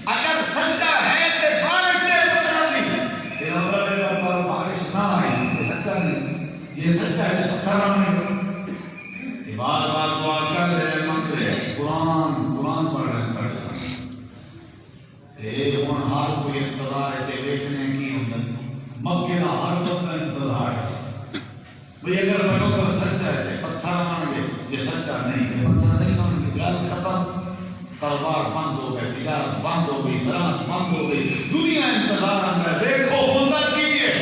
اگر سچا ہے تو بارش سے پتھر دی یہ مطلب ہے پر بارش نہ آئی یہ سچا نہیں یہ سچا ہے پتھر نہیں بار بار دعا کر رہے مانگ رہے قرآن پڑھ رہے پریشان تے ہن ہر کوئی انتظار ہے تے دیکھنے کی ہوں مکے کا ہر بندہ انتظار ہے بھئی اگر پیغمبر سچا ہے پتھر مان گے یہ سچا نہیں ہے پتھر نہیں مان گے گل ختم کاروبار بند ہو گئے تجارت بند ہو گئی زراعت بند ہو گئی دنیا انتظار اندر دیکھو ہوتا کی ہے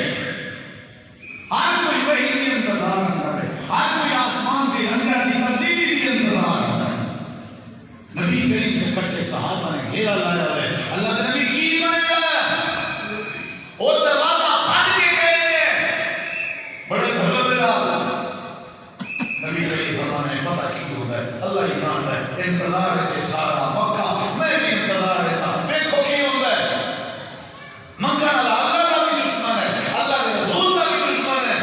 ہر کوئی وہی کی انتظار اندر ہے ہر کوئی آسمان کی اندر کی تبدیلی کی انتظار اندر ہے نبی کریم کے کٹے صحابہ نے گھیرا لایا ہے اللہ کے نبی کی بنے گا وہ دروازہ پھٹ کے گئے بڑے دھڑے میں نبی کریم فرمانے پتہ کی ہوتا ہے اللہ ہی جانتا ہے انتظار سے سارا مکہ میں بھی انتظار ایسا دیکھو کی ہوتا ہے منگل اللہ کا بھی دشمن ہے اللہ کے رسول کا بھی دشمن ہے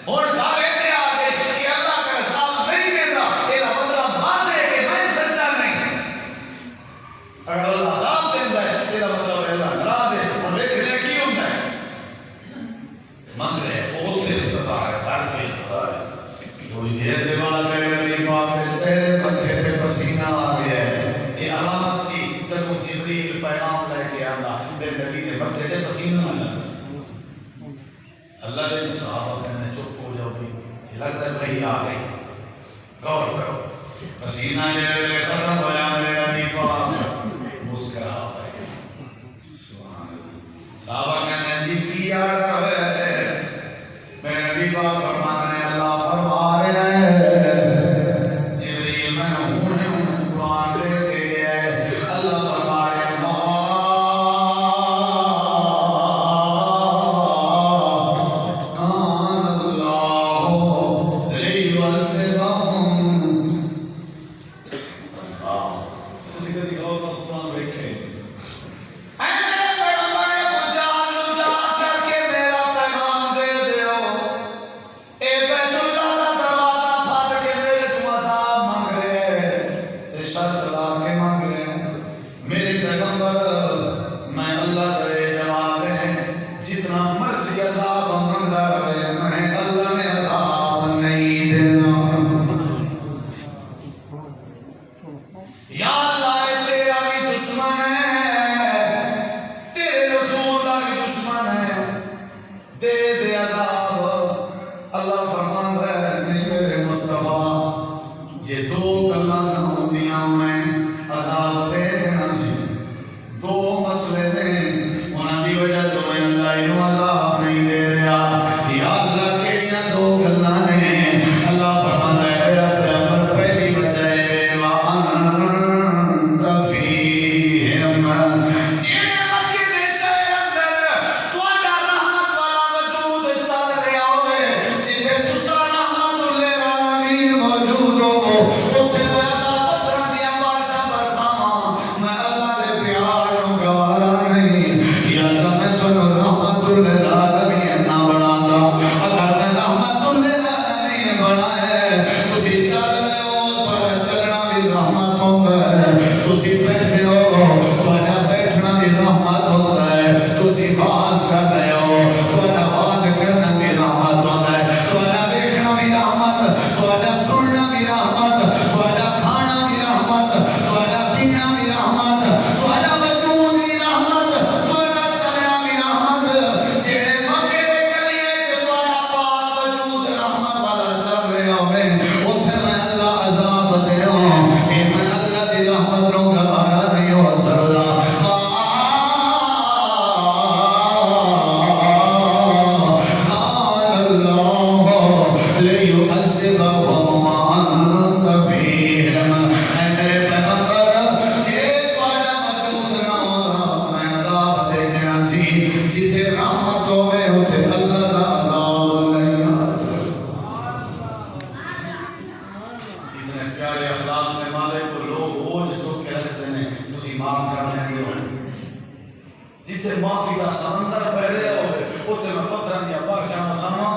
اور دارے سے آگے کہ اللہ کا رسال نہیں دیتا ایلا بدلہ باز ہے کہ میں سچا نہیں اگر اللہ عذاب دیتا ہے ایلا بدلہ اللہ نراز ہے اور دیکھنے کی ہوتا ہے منگ رہے بہت سے انتظار ہے سارے میں انتظار ہے تھوڑی دیر دے بعد میرے نبی پاک نے چہرے پتھے تے پسینہ آ گیا ہے یہ علامت سی جب جبریل پیغام لے کے آندا میرے نبی نے پتھے تے پسینہ آ جاتا اللہ نے صحابہ کہنے چپ ہو جاؤ بھی یہ لگتا ہے وہی آ گئی غور کرو پسینہ یہ ختم ہوا میرے نبی پاک مسکرا پڑے سبحان اللہ صحابہ کہنے جی کیا کر ہے میرے نبی پاک فرمانے اللہ فرما رہے ہیں جبریل میں ہوں قرآن دے کے گئے اللہ فرما رہے ہیں کان اللہ لیعذبہم اللہ کسی کسی اور کا قرآن دیکھیں موجود ہو اتنے پیارے اخلاق میں والے کو لوگ بوجھ چک کے رکھتے ہیں تسی معاف کر دیں ہو جتنے معافی کا سمندر پہلے ہوئے اتنے میں پتھر دیا بادشاہ ساما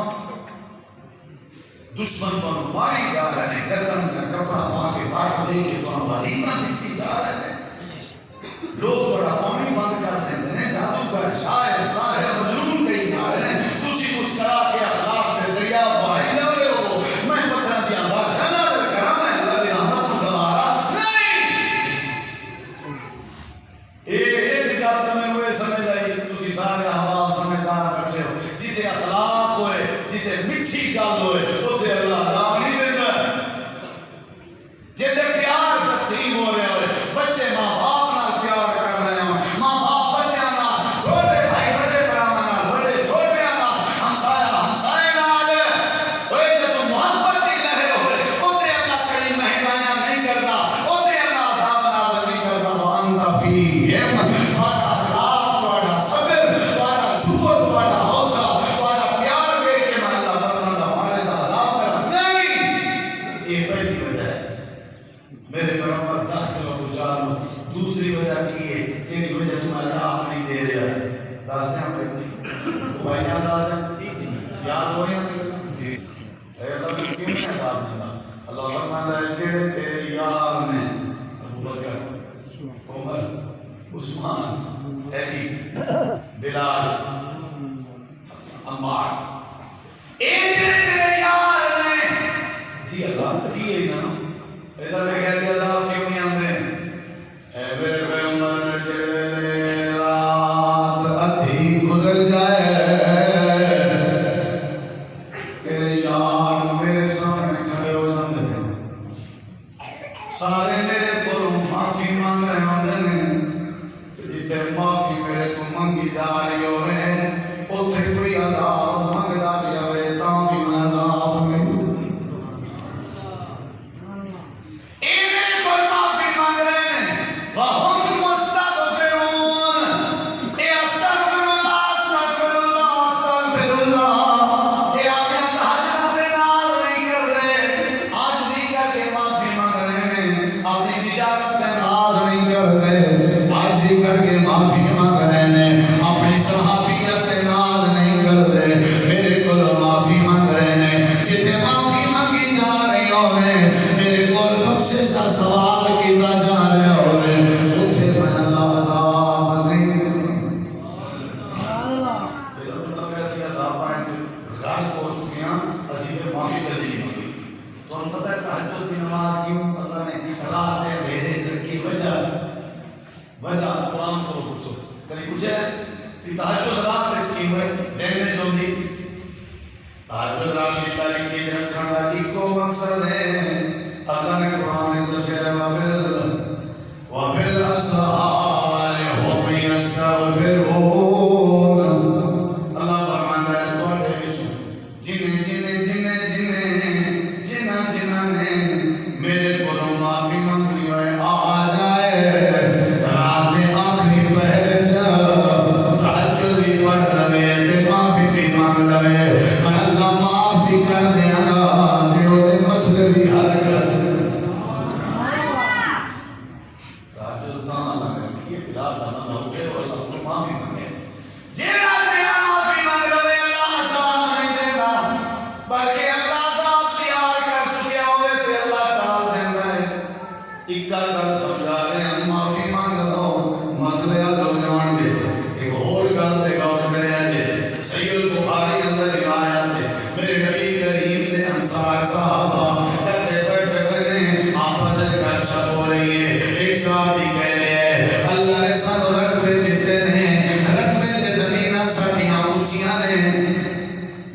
دشمن تو ماری جا رہے ہیں گردن کا کپڑا پا کے فاٹ دے کے تو وظیفہ دیتی جا رہے ہیں لوگ بڑا پانی بند کر دیتے ہیں جادوگر شاعر ساحر مجنون کہیں جا رہے ہیں تسی مسکرا کے اخلاق کے دریا بہائی جا رہے ہو میں پتھر دیا بادشاہ نہ کرا میں اللہ دے رحمت کو گوارا نہیں ایک جگہ میں ہوئے سمجھ آئی تسی سارے احباب سمجھدار بیٹھے ہو جتے اخلاق ہوئے جتے مٹھی گل ہوئے اسے اللہ دام نہیں دینا جتے پیار تقسیم ہو رہے ہوئے بچے ماں باپ نال پیار کر رہے ہوں ماں باپ بچے نال چھوٹے بھائی بڑے براہمن نال بڑے چھوٹے نال ہمسایہ نال اوے جب محبت دی لہر ہوئے اسے اللہ کئی مہربانیاں نہیں کرتا اسے اللہ عذاب نازل نہیں کرتا تو انت فیہم تھوڑا اخلاق تھوڑا صبر تھوڑا شکر تھوڑا حوصلہ تھوڑا پیار ویکھ کے میں اللہ برتن دا وارث عذاب کرا نہیں یہ پہلی وجہ ہے میرے پیغمبر 10 کلو کو جانو دوسری وجہ کی ہے تیری وجہ تم عذاب نہیں دے رہا ہے دس دیں ہمیں تو بھائی جان دس دیں یاد ہو رہے ہیں اے اللہ تو کیوں نہیں عذاب دینا اللہ فرماتا ہے جڑے تیرے یار نے ابو بکر عمر عثمان علی بلال عمار اے جڑے تیرے یار نے جی اللہ کی ہے نا ادھر میں کہہ دیا اللہ کیوں نہیں آمدے اے میرے پیغمبر جڑے رات ادھی گزر جائے تیرے یار میرے سامنے کھڑے ہو جاندے تھے سارے میرے کو معافی مانگ رہے ہوندے جتے معافی میرے کو منگی جا رہی ہوئے اتھے کوئی عذاب منگدا بھی ہوئے تاں بھی میں عذاب میں کر کے معافی مانگ رہے ہیں اپنی صحابیت ناز نہیں کر دے میرے کو معافی مانگ رہے ہیں جتے معافی مانگی جا رہی ہوئے میرے کو بخشش کا سوال کیتا جا رہے ہوئے اتھے میں اللہ عذاب نہیں مطلب ایسی عذاب آئیں سے غالب ہو چکے ہیں اسی پہ معافی کر دی ہوگی تو ہم پتہ ہے تحجد کی نماز کیوں اللہ نے رات میں بھیرے سے کی وجہ قرآن کو پوچھو کبھی پوچھے کہ تحجد رات اس کی ہوئے دن میں جو دی تحجد رات کی تاریخ کی رکھن دا کی کو مقصد ہے اللہ نے قرآن میں دسے وَبِالْ أَسْحَارِ هُمْ يَسْتَغْفِرُونَ اللہ فرماتا ہے توڑے وچ جنہ نے میرے کو معافی مانگنی ہوئے آ جائے رات آخری پہلے جب تحجد بھی پڑھ لوے تے معافی بھی مانگ لوے میں اللہ معاف بھی کر دیا گا تے وہ مسئلے بھی حل کر دیا تحجد نہ لگے کہ رات نہ اٹھے اور اللہ کو معافی مانگے جیڑا معافی مانگ لوے اللہ آسان نہیں دے گا بلکہ اللہ صاحب تیار کر چکے ہوئے تھے اللہ ٹال دیں گے اکا گل سمجھا رہے ہیں معافی مانگ لو مسئلے حل ہو جان گے ایک اور گل دے گا اور میرے آجے سید البخاری اندر روایت ہے میرے نبی کریم دے انصار صحابہ کٹھے بیٹھے کرنے آپس گپ شپ ہو رہی ہے ایک صحابی کہہ رہے ہیں اللہ نے سانو رقبے دیتے ہیں رقبے دے زمینہ ساڑیاں اونچیاں نے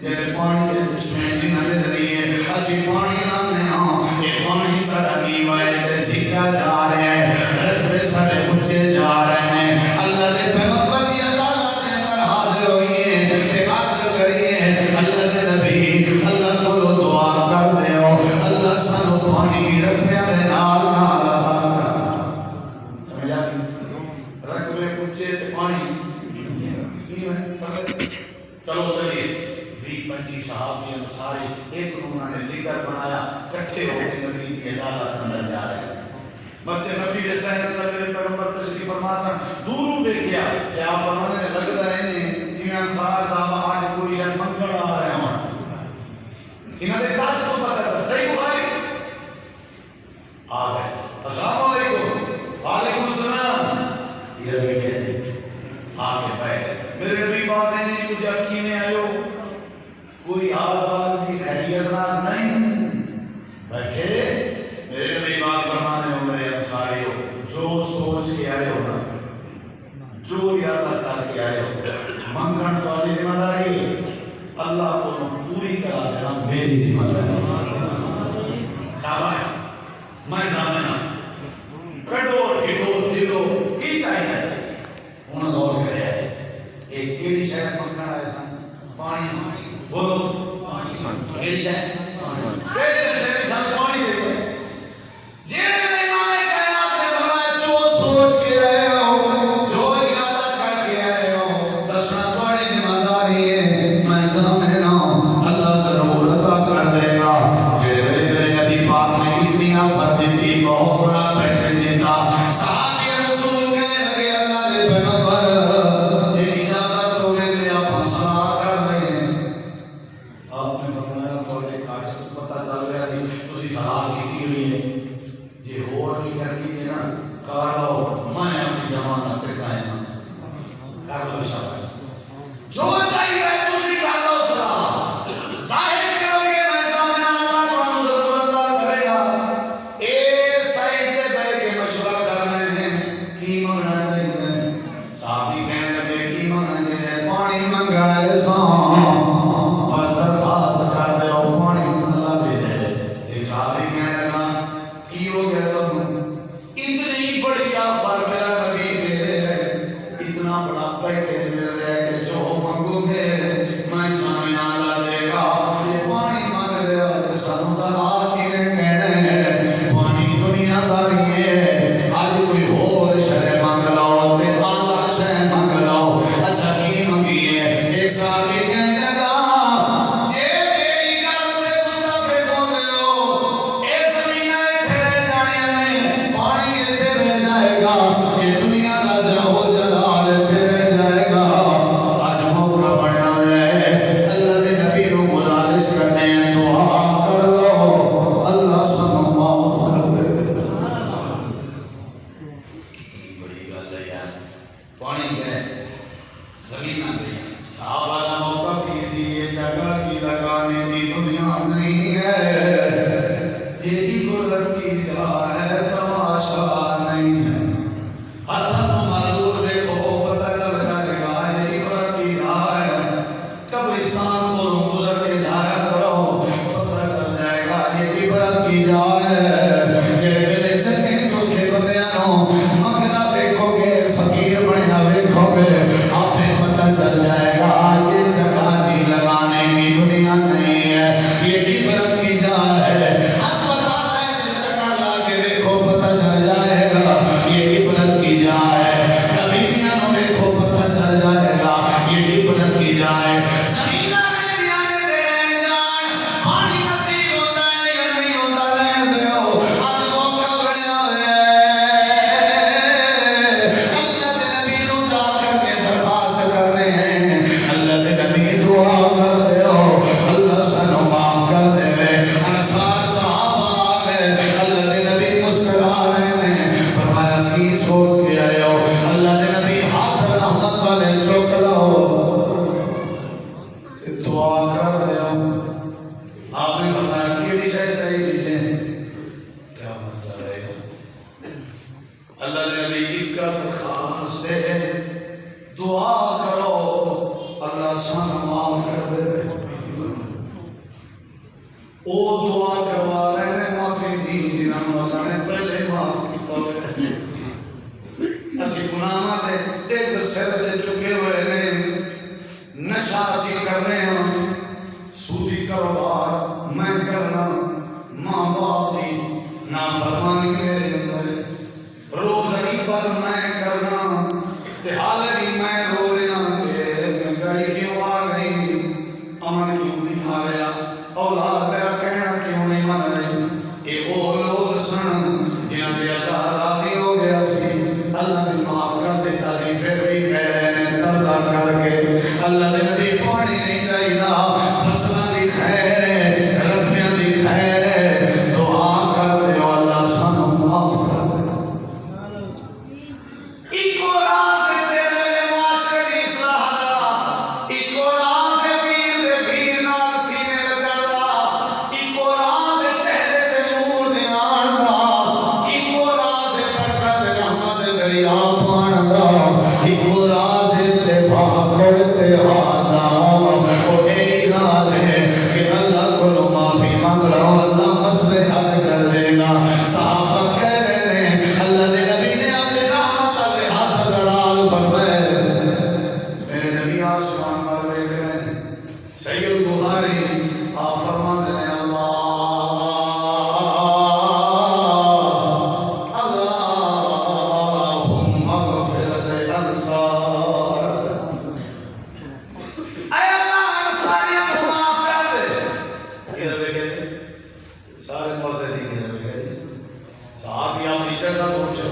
جیسے پانی دے چشمے جنہ دے ذریعے اسی پانی لانے ہاں یہ پانی ساڑا دیوائے تے جھکا جا رہے ہیں رقبے ساڑے اونچے جا رہے ہیں اللہ دے پیغمبر دی عدالت کے اندر حاضر ہوئی ہے تے عدل کری ہے اللہ دے نبی اللہ کو لو دعا کر دے ہو اللہ سانو پانی کی رقبے دے نال نال عطا کر سمجھا رقبے اونچے تے پانی چلو چلیے 20-25 صحابی انصاری ایک انہوں نے لیڈر بنایا کٹھے ہو کے نبی کی عدالت اندر جا رہے ہیں. بس نبی دے صحت میرے پیغمبر تشریف فرما سن دوروں دیکھیا تے آپ فرمانے لگدا ہے نے جی انصار صاحب آج کوئی شے منگن آ رہے ہوں. انہاں دے کاج تو پتہ ہے صحیح بخاری آ گئے. السلام علیکم. وعلیکم السلام. یہ دیکھیں جی آ کے بیٹھے میرے نبی پاک نے جی مجھے اکی میں آئے ہو کوئی حال جی خیریت نہیں بیٹھے. میرے نبی پاک فرمانے ہو میرے انصاری ہو جو سوچ کے آئے ہو نا جو ارادہ کر کے آئے ہو منگن تہاڈی ذمہ داری ہے. اللہ کو پوری کرا دینا میری ذمہ داری. شاباش میں سامنے کڈو ڈھڈو ڈھڈو کی چاہیے ہوں غور کرے ایک کیڑی شے منگنا ہے سن پانی بولو کیڑی شے پانی سن پانی دے جڑے امام کائنات نے فرمایا جو سوچ کے آئے ہو جو ارادہ کر کے آئے ہو دسنا تہاڈی ذمہ داری ہے. میں سامنے نہ اللہ ضرور عطا کر دے گا. جڑے میرے نبی پاک نے اتنی آفر دیتی بہت بڑا پیکج دیتا. صحابی رسول کہنے لگے اللہ دے پیغمبر جی اجازت ہوے تے آپ صلاح کر لیں. آپ نے فرمایا تھوڑے کاج پتہ چل رہا سی تسی صلاح کیتی ہوئی ہے جی ہور بھی کرنی ہے نا کر لو میں اپنی ضمانت پہ قائم ہوں. کر لو شاباش جو چاہیے تسی کر لو صلاح ظاہر کرو گے میں سامنے اللہ تمہیں ضرور عطا کرے گا. اے سائد تے بیٹھ کے مشورہ کرنا ہے کی منگنا چاہیے. صحابی کہنے لگے کی منگنا چاہیے پانی منگنا ہے سان بس درخواست کر دے او پانی اللہ دے دے. ایک صحابی کہنے لگا کی ہو گیا تم اتنی بڑی آفر میرا نبی دے رہے ہیں اتنا بڑا پیکیج مل رہا ہے کہ جو منگو گے میں سامنے اللہ دے گا. جے پانی مانگ لیا تے سانوں طلاق کیویں کہنا ہے پانی دنیا داری ہے. اج کوئی ہور شے منگ لو تے اعلی شے منگ لو. اچھا کی منگی ہے ایک صحابی کہنے لگا جے میری گل تے متفق ہوندے ہو اے زمین ایتھے رہ جانی نہیں پانی ایتھے رہ جائے گا یہ دنیا دا جاہو جلال ایتھے رہ جائے گا. اج موقع بنیا ہے اللہ دے نبی نو گزارش کرنے ہیں دعا کر لو اللہ سانوں معاف کر دے. بڑی گل ہے یار پانی ہے زمین پہ صحابہ کا موقف کسی یہ جگہ جی لگانے کی دنیا نہیں ہے. یہ عبرت کی جا ہے تماشا نہیں ہے. ہاتھوں کو معذور دیکھو پتہ چل جائے گا یہ عبرت کی جا ہے. قبرستان کو گزر کے جایا کرو پتہ چل جائے گا یہ عبرت کی جا ہے. جڑے ویلے چنگے چوکھے بندیاں نو منگدا دیکھو گے فقیر بنیا دیکھو گے آپ پتہ چل جائے گا یہ جگہ جی لگانے کی دنیا نہیں ہے یہ عبرت کی جا ہے. ہسپتال میں چکر لا کے دیکھو پتہ چل جائے گا یہ عبرت کی جا ہے. نبیوں نو دیکھو پتہ چل جائے گا یہ عبرت کی جا ہے. زمین میں دیانے دے رہن جان پانی نصیب ہوتا ہے یا نہیں ہوتا رہن دیو. اب موقع بنیا ہے اللہ دے نبی نو جا کر کے درخواست کر رہے ہیں اللہ دے نبی دعا کر دے ہو اللہ سانوں معاف کر دے. انصار صحابہ آ گئے اللہ دے نبی مسکرا رہے ہیں فرمایا کی سوچ کے آئے ہو. اللہ دے نبی ہاتھ رحمت والے چوک لو دعا کر دے ہو. آپ نے فرمایا کیڑی شے چاہیے دیجئے کیا منظر ہے. اللہ دے نبی ایک درخواست ہے دعا کرو اللہ سانوں معاف کر دے. او دعا کروا رہے ہیں معافی دی جنہوں اللہ نے پہلے معاف کیتا ہوئے. اسی گناہ دے ٹیک سر دے چکے ہوئے نے نشہ اسی کر رہے ہیں سودی کاروبار میں کرنا ماں باپ دی نافرمانی میرے اندر روز عبادت میں کرنا تے حال ہی میں رو رہا کہ مہنگائی کیوں آ گئی امن کیوں نہیں آ رہا اولاد میرا کہنا کیوں نہیں مان رہی پڑھو اللہ مسئلے حل کر دے گا. صحابہ کہہ رہے ہیں اللہ دے نبی نے اپنے رحمت علیہ ہاتھ دراز فرمائے. میرے نبی آسمان پر دیکھ رہے ہیں. سید بخاری آپ فرماتے ہیں اللہم اغفر للانصار. اے اللہ انصاریوں کو معاف کر دے. ادھر دیکھیں سارے پاسے جی ادھر دیکھیں صحابی اپنی جگہ پہنچو.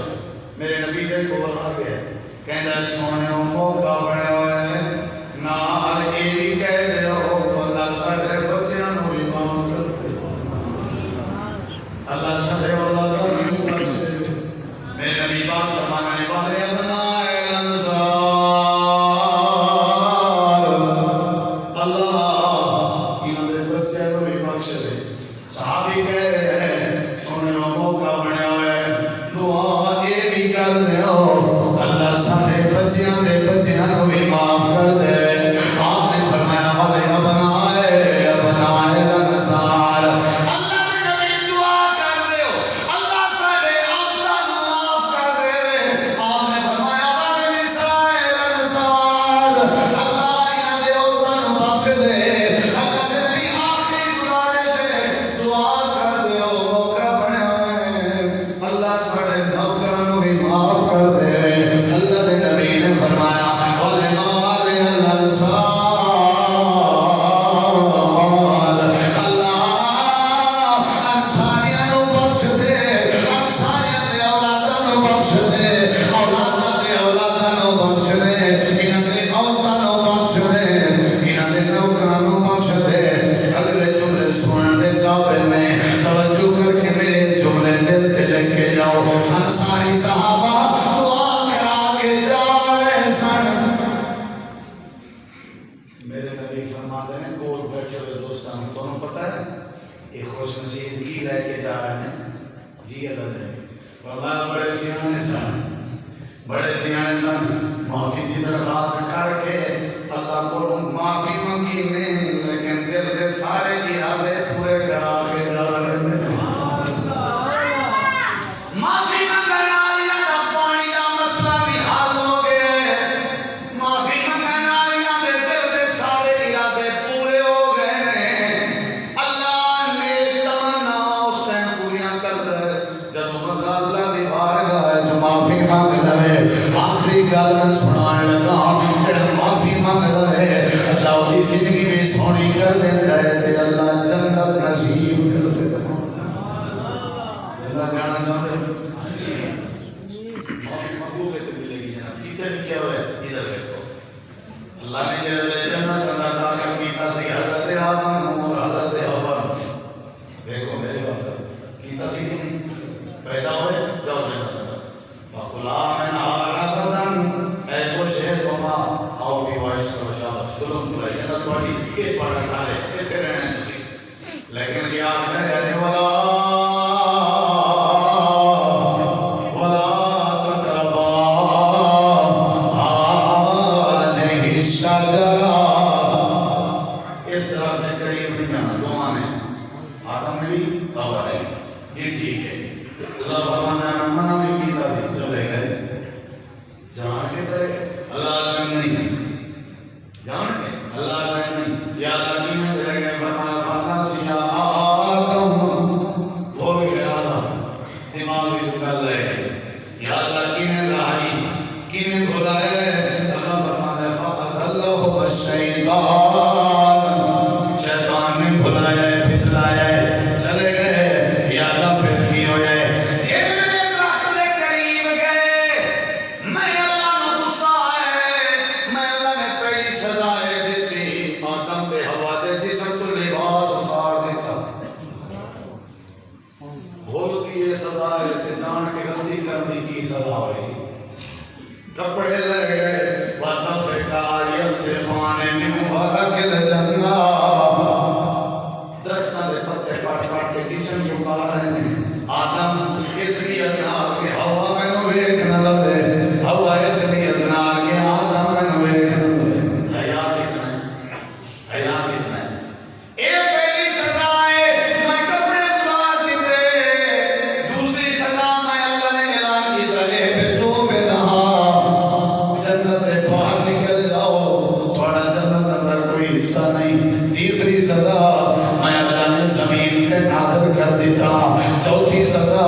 میرے نبی جے کول آ گئے کہندا سونے موقع بنے ہوئے نال اے بھی کہہ دے اللہ ساڈے بچیاں نوں بھی معاف کر دے. اللہ ساڈے اولاداں نوں بخش دے. میرے نبی بات فرمانے والے ابنائے انصار اللہ انہاں دے بچیاں نوں بھی بخش دے. صحابی کہہ رہے ہیں سونے موقع بنے ہوئے دعا یہ بھی کر دے اللہ سارے بچیاں دے بچیاں کو بھی معاف کر دے. آپ نے فرمایا والے ابنائے الانصار اللہ نے نبی دعا کر دے اللہ سارے عبداں نوں معاف کر دے. آپ نے فرمایا والے نساء الانصار اللہ انہاں دے عورتاں نوں بخش دے. اللہ نے نبی آخری گزارش ہے دعا کر دے موقع بنے ہوئے اللہ سارے نوکراں نوں بھی معاف کر دے. اللہ دے نبی نے فرمایا والے الانصار اللہ انصاریاں نوں بخش دے. انصاریاں دے اولاداں نوں بخش دے. اولاداں دے اولاداں نوں بخش دے. انہاں دے عورتاں نوں بخش دے. انہاں دے نوکراں نوں بخش دے. اگلے جملے سنن دے قابل نے توجہ کر کے میرے جملے دل تے لکھ کے جاؤ. انصاری صحابہ دعا کرا کے جا رہے سن. میرے نبی فرماتے ہیں کول بیٹھے ہوئے دوستان تمہیں پتہ ہے یہ خوش نصیب کی لے کے جا رہے ہیں جی اللہ نے فرمایا بڑے سیانے سن معافی کی درخواست کر کے اللہ کو معافی منگی نہیں لیکن دل کے سارے ارادے پورے کرا کے جا رہے ہیں. معافی منگنے والیاں دا پانی دا مسئلہ بھی حل ہو گیا ہے. معافی منگنے والیاں دے دل دے سارے ارادے پورے ہو گئے ہیں. اللہ نیک تمنا اس ٹائم پوریاں کر دے جدوں بندہ اللہ دی بارگاہ وچ معافی مانگ لے. آخری گل میں سنان لگا جڑا معافی مانگ لے اللہ دی زندگی بھی سونی کر دیندا ہے تے اللہ جنت نصیب کر دیندا ہے. جنت جانا چاہتے ہیں معافی مانگو گے تو ملے گی جنت. ادھر کیا ہوا ہے ادھر دیکھو اللہ نے جڑے جنت اندر داخل کیتا سی حضرت آدم اور حضرت حوا دیکھو میرے بات کیتا سی کہ نہیں پیدا ہوئے جاؤ جنت فَقُلَا مِنْهَا رَغَدًا اے خوش ہے تما آؤ بھی وائش کرو شاباش دلوں دلائے جنت والی ایک بار نکارے ایتھے رہنے تسی لیکن خیال کرے آجے وَلَا تَقْرَبَا هَٰذِهِ الشَّجَرَةَ اس درخت کے قریب نہیں جانا. دعا میں آدم نے بھی حوا نے بھی جی ٹھیک ہے. اللہ فرمانا ہے منع بھی کیتا سی چلے گئے جان کے چلے گئے. اللہ نہیں جان کے اللہ نہیں یا اللہ کی میں چلے گئے. فرمایا فَنَسِيَ آدم بھول گیا آدم دماغ بھی چکل رہے گئے یا اللہ کی نے لائی کی نے بھولائے. اللہ فرمانا ہے فَأَزَلَّهُ الشَّيْطَانُ شیطان نے بھلایا ہے پھسلایا ہے چلے گئے. یا اللہ پھر کی ہو جائے جان کے غلطی کرنے کی سزا ہوئی. کپڑے لگ گئے وَتَفِقَا يَصِفَانِ مِنْ وَرَقِ الْجَنَّةِ درختوں دے پتے کاٹ کاٹ کے جسم جھکا رہے ہیں. آدم اس لیے جناب کہ ہوا میں نو ویکھ نہ لگے. ہوا اس لیے جناب کہ آدم میں نو ویکھ نہ لگے. حیا کتنا ہے حیا کتنا ہے. اے پہلی سزا ہے میں کر دیتا چوتھی سزا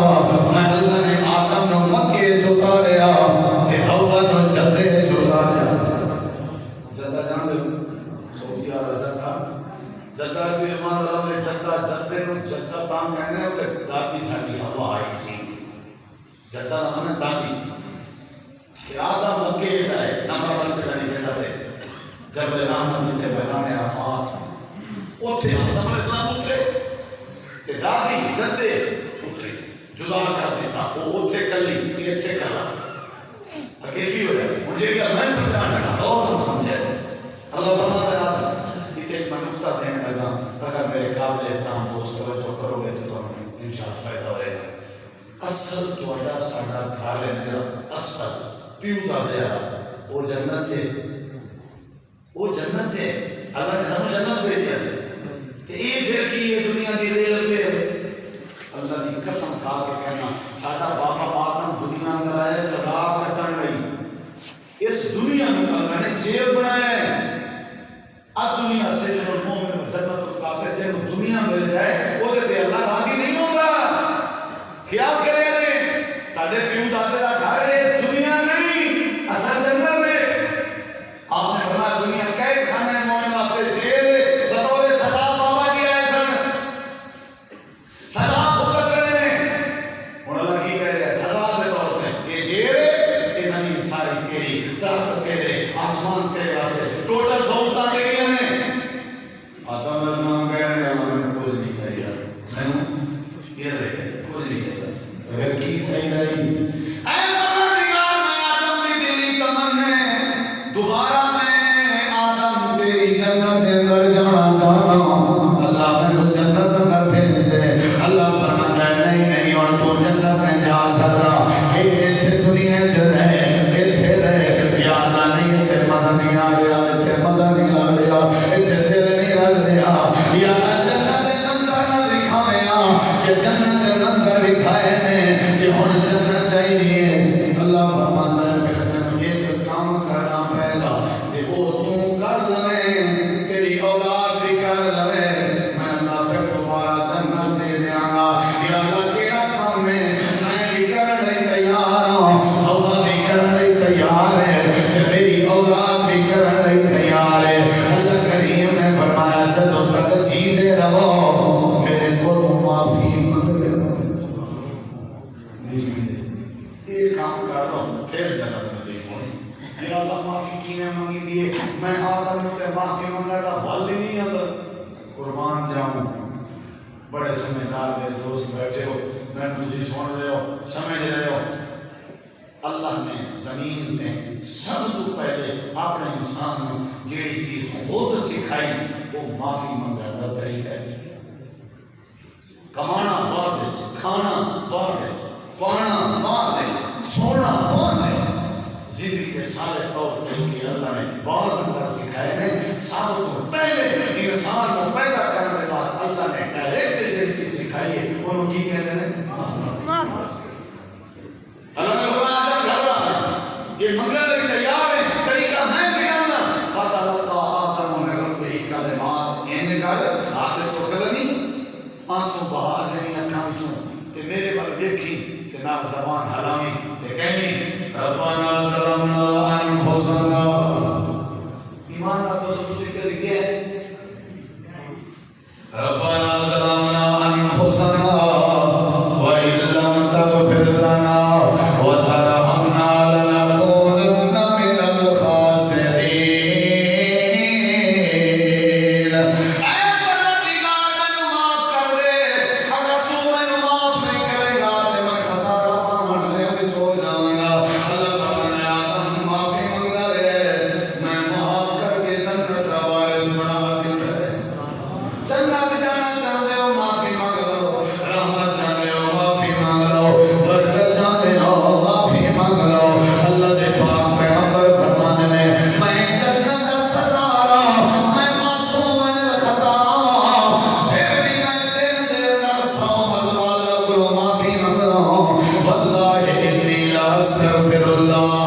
میں اللہ نے آدم نو مکے چتاریا تے ہوا نو جدے چتاریا جدہ جان دے سعودی عرب جدہ جو ایمان اللہ سے جدہ جدے نو جدہ تام کہنے ہیں کہ دادی ساڑی ہوا آئی سی جدہ ہمیں دادی کہ آدم مکے جائے نمبر مسجد علی جگہ دے جبل رحمت جتے بہران آفات اتھے آدم علیہ السلام اترے کہ دادی جدے اترے جدا کر دیتا وہ اتھے کلی یہ اتھے کلا حقیقی ہو جائے مجھے کیا میں سمجھا چاہتا اور ہم سمجھے اللہ فرماتا ہے آدم یہ ایک منقطہ دینے لگا اگر میرے قابل احترام دوست توجہ کرو گے تو تمہیں انشاءاللہ فائدہ ہو رہے گا اصل تو اڈا ساڑا کھارے نگرہ اصل پیو کا دیا وہ جنت سے اللہ نے ہمیں جنت بھیجی ایسے کہ یہ پھر کی یہ دنیا دی ریل پہ اللہ کی قسم کھا کے کہنا ساڈا بابا پاک دنیا اندر آئے سزا کٹن لئی اس دنیا میں اللہ نے جیل بنایا ہے اب دنیا سے جو مومن جنت الکافر جب دنیا مل جائے وہ کہتے اللہ راضی نہیں ہوگا خیال کرے ساڈے پیو دادے دا گھر ہے دنیا نہیں اصل جنت ہے آپ نے فرمایا دنیا قید خانہ ہے مومن واسطے جیل بطور سزا بابا جی آئے سن سزا بھگت رہے ہیں اور اللہ کی کہہ رہے ہیں سزا دے طور پہ یہ جیل یہ زمین ساری تیری درخت تیرے آسمان تیرے واسطے ٹوٹل سہولتاں تیری ہیں آدم علیہ السلام کہہ رہے ہیں ہمیں کچھ نہیں چاہیے میں یہ رہے کچھ نہیں چاہیے تو پھر کی چاہیے رہی دوبارہ میں آدم تیری جنت کے اندر جانا چاہتا ہوں اللہ میں تو جنت اندر بھیج دے اللہ فرماتا ہے نہیں اور تو جنت میں جا سکتا ایتھے دنیا چ رہے ایتھے رہے یا اللہ نہیں ایتھے مزہ نہیں آ رہا ایتھے مزہ نہیں آ رہا ایتھے دل نہیں لگ رہا یا اللہ جنت کے منظر نہ دکھاویں کہ جنت کے منظر دکھائے نے کہ ہن جنت چاہیے اللہ فرماتا ہے پھر تینوں ایک کام کرنا پڑے گا جے وہ تو کر لے تیری اولاد بھی کر لے میں اللہ پھر دوبارہ جنت دے دیاں گا یا اللہ کیڑا کام ہے میں بھی کرن لئی تیار ہوں اللہ بھی کرن لئی تیار ہے تے میری اولاد بھی کرن لئی تیار ہے اللہ کریم نے فرمایا جدوں تک جیندے رہو میرے کولوں معافی منگدے رہو یہ کام کر رہا ہوں پھر جنت نصیب ہونی یا اللہ معافی کی میں منگی دیے میں آدم نے معافی منگا دا حال ہی نہیں آتا قربان جاؤں بڑے سمجھدار میرے دوست بیٹھے ہو میں تجھے سن رہے ہو سمجھ رہے ہو اللہ نے زمین نے سب تو پہلے اپنے انسان نے جیڑی چیز خود سکھائی وہ معافی منگا دا طریقہ ہے کمانا بعد ہے کھانا بعد ہے پانا بعد ہے سونا بعد ہے زندگی کے سارے طور طریقے اللہ نے بعد اندر سکھائے ہیں سب تو پہلے انسان کو پیدا کرنے کے بعد اللہ نے ڈائریکٹ جیسی چیز سکھائی ہے انہوں کی کہتے ہیں اللہ نے فرمایا آدم گھبرا ہے یہ منگلے لئے تیار ہے طریقہ میں سکھاؤں فتلقى آدم من ربه کلمات این کر آدم چوکلنی آنسو بہا دنی اکھاں وچوں تے میرے بل ویکھی تے نال زبان حرامی تے کہنی ربنا ظلمنا انفسنا ایمان کا تو ذکر کیا ہے ربنا ظلمنا انفسنا وان لم تغفر لنا وترحمنا لنكونن من الخاسرين اے پروردگار مینوں معاف کر دے اگر تو مینوں معاف نہیں کرے گا تے میں خسارہ پاون لے وچ ہو جاواں گا اللہ فرمانے آدم معافی منگدا رہے میں معاف کر کے جنت دا وارث بنا دیندا ہے جنت جانا چاہتے ہو معافی مانگ لو رحمت چاہتے ہو معافی مانگ لو برکت چاہتے ہو معافی مانگ لو اللہ دے پاک پیغمبر فرمانے میں جنت دا سردار میں معصوم الخطا پھر بھی میں دل دے نال سو مرتبہ کرو معافی مانگ لو واللہ انی لا استغفر اللہ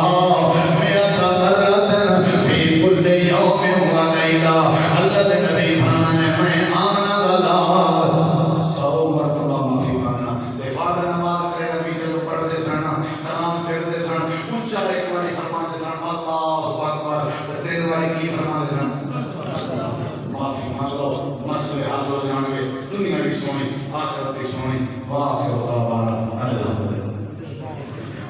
مئة مرة فی کل یوم و لیلہ اللہ دے نبی فرمانے